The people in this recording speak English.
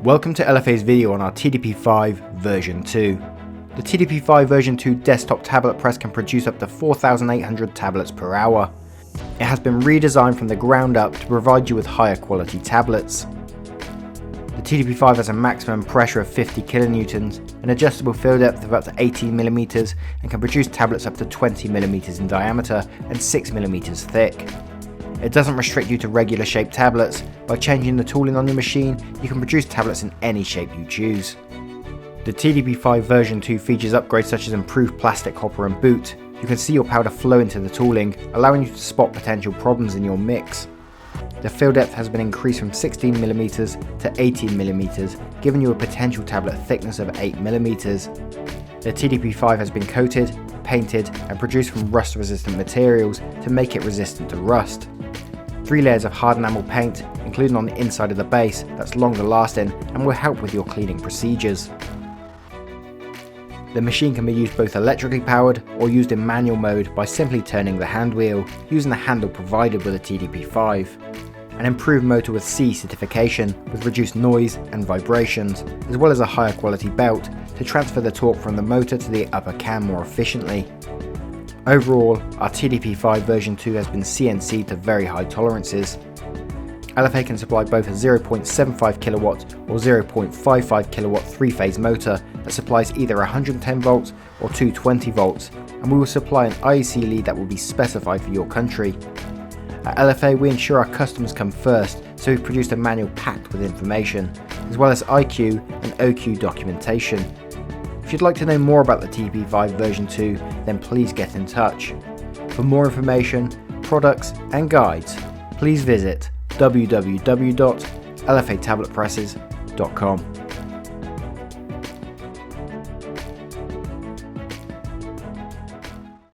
Welcome to LFA's video on our TDP5 version 2. The TDP5 version 2 desktop tablet press can produce up to 4,800 tablets per hour. It has been redesigned from the ground up to provide you with higher quality tablets. The TDP5 has a maximum pressure of 50 kilonewtons, an adjustable fill depth of up to 18mm, and can produce tablets up to 20mm in diameter and 6mm thick. It doesn't restrict you to regular shaped tablets. By changing the tooling on your machine, you can produce tablets in any shape you choose. The TDP5 version 2 features upgrades such as improved plastic hopper and boot. You can see your powder flow into the tooling, allowing you to spot potential problems in your mix. The fill depth has been increased from 16mm to 18mm, giving you a potential tablet thickness of 8mm. The TDP5 has been coated, painted and produced from rust resistant materials to make it resistant to rust. 3 layers of hard enamel paint, including on the inside of the base, that's longer lasting and will help with your cleaning procedures. The machine can be used both electrically powered or used in manual mode by simply turning the hand wheel, using the handle provided with a TDP5. An improved motor with C certification with reduced noise and vibrations, as well as a higher quality belt to transfer the torque from the motor to the upper cam more efficiently. Overall, our TDP5 version 2 has been CNC'd to very high tolerances. LFA can supply both a 0.75 kW or 0.55 kW 3-phase motor that supplies either 110 volts or 220 volts, and we will supply an IEC lead that will be specified for your country. At LFA, we ensure our customers come first, so we've produced a manual packed with information, as well as IQ and OQ documentation. If you'd like to know more about the TDP5 version 2, then please get in touch. For more information, products and guides, please visit www.lfatabletpresses.com.